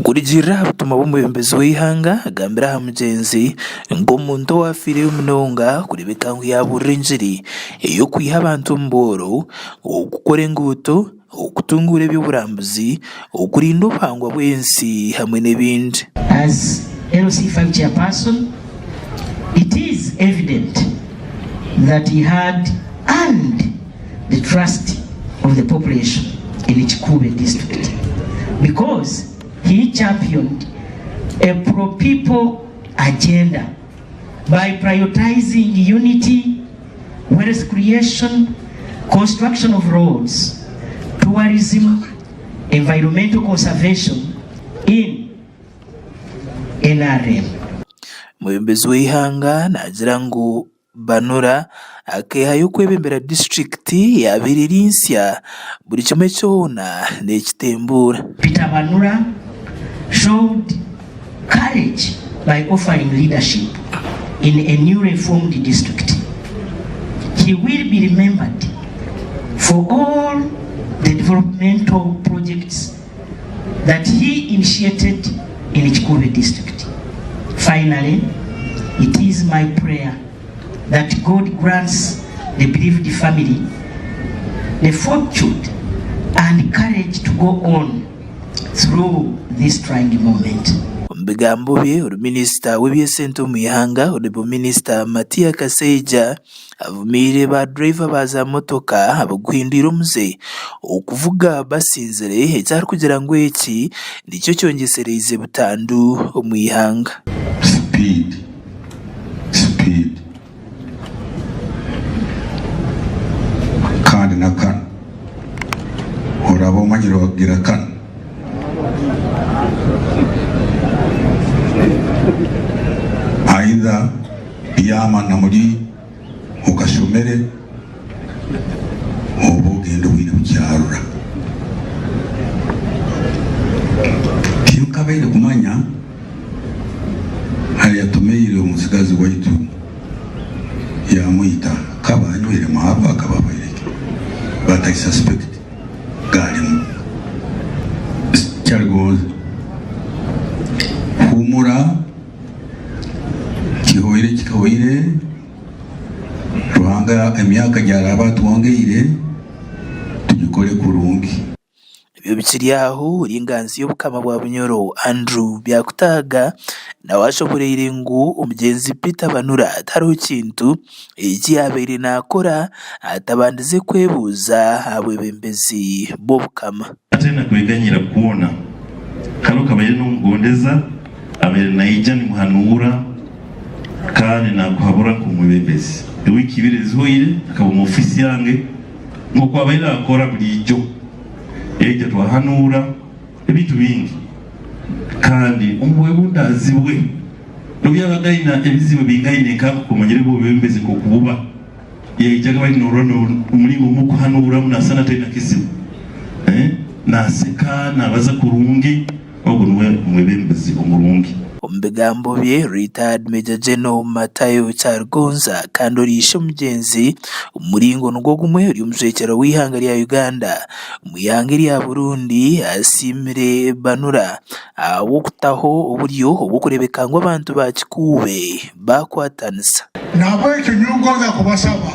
Kurigira butuma b'umuyembezi w'ihanga agambira ha mugenzi ngo muntu wafire umunonga kuri bikangu yaburira injiri iyo kwiha abantu mboro gukora inguto okutungura eby'oburambuzi okulinda obwangwa bw'ensi hamwe n'ebindi. As LC5 chairperson, it is evident that he had earned the trust of the population in Chikube district because he championed a pro-people agenda by prioritizing unity, wealth creation, construction of roads, tourism, environmental conservation in NRM. Muyembezi w'ihanga nagira ngo Banura akehayo kwebembera district yabirira insya buri kimwe cyona n'ekitembura. Peter Banura showed courage by offering leadership in a newly formed district. He will be remembered for all the developmental projects that he initiated in Chikube district. Finally, it is my prayer that God grants the bereaved family the fortune and courage to go on through this trying moment. Mbigambo bye Minisita w'ebyesente mu ihanga Honorable Minister Matia Kaseija avumire ba driver baza motoka abaguhindira umuze okuvuga basinzire ecyari kugira ngo eki nicyo cyongesereze butandu mu ihanga. Speed kandi nakana oraba omanyiro wagira kana aidha yamana muri ukashomere obugendo bwine bukyarura kirukabaire kumanya ayatumire umusigazi waitu yamwita kabanywire mahaba akababaire but I suspect galimu cyargoze humura kihoire ruhanga emyaka gyaraba tuongeire tugikore kurungi. Ibyo bikiri aho uringanzi y'obukama bwa Bunyoro Andrew byakutaga na washoboreye ngo umugenzi Peter Banura atariho kintu iki yabere nakora atabandize kwebuza abwebembezi b'obukama atena kweganyira kuona kano kabaye n'umugondeza abere naija ni muhanura kandi nakuhabura ku mwebembezi wiki birezoire akaba mu ofisi yange ngo kwabaye akora bulijjo ejo twahanura ebintu bingi kandi umwebundazibwe n'obyabagayina ebizibu bingayine kakumanyire bo bembeze ko kububa yejaga bali n'orono umulingo mu kuhanura munasana tena kizibu naseka nabaza kurungi ogo mwebembezi omurungi. Ombigambo bye retired Major General Matayo Chargonza kandi orisha mugenzi umuringo nugwo gumwe uri umujekera w'ihanga rya Uganda mu ihanga rya Burundi asimire Banura wo kutaho uburyo bwo kurebeka ngo abantu ba Chikube bakwatanisa nabo icyo nyungoza kubasaba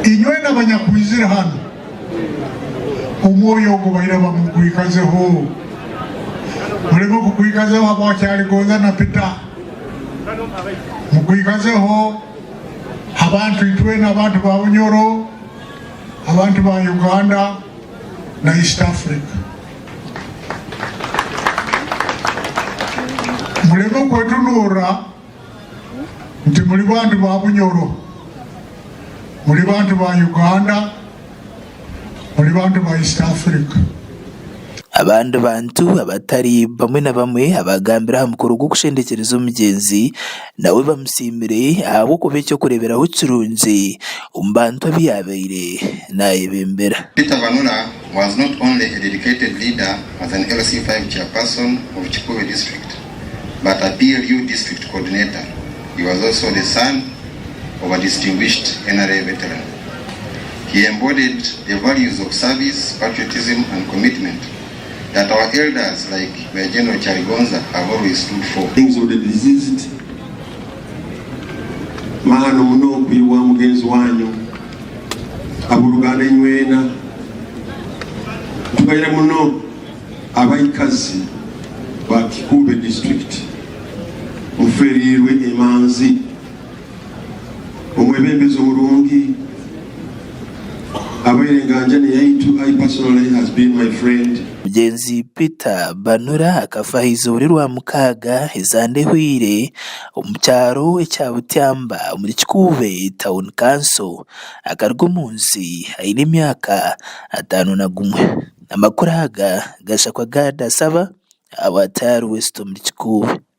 inywe n'abanyakwizira hano umwoyo ngo bahira bamugwikazeho murimo kugwikazeho abacyarigoza na Peter mugwikazeho abantu itwe n'abantu ba Bunyoro abantu ba Uganda na East Africa murimo kwetunura nti muri bantu ba Bunyoro muri bantu ba Uganda muri bantu ba East Africa. Abandi bantu abatari bamwe na bamwe abagambira hamukuru gwo kushendekereza umugenzi nawe bamusimire abo kubecyo kureberaho kirunzi umbantu abiyabeire nayebembera. Peter Banura was not only a dedicated leader as an LC5 chairperson of Chikube district but a PLU district coordinator. He was also the son of a distinguished NRA veteran. He embodied the values of service, patriotism, and commitment that our elders like General Charigonza have always stood for. Things of the diseased. Mahano muno kuiwa mugenzi wanyu abulugana inywena tukaira muno abaikazi ba Kikube district muferirwe emanzi omwebembezo mulungi abayirenganjani yaitu. I personally has been my friend. Mugenzi Peter Banura akafahiza buri rwa mukaga izande hwire omucyaro ekya Butyamba muri Kikube Town Council akarwo munsi aine emyaka 51 amakuru aga gashakwa gada saba abatari West muri Kikube.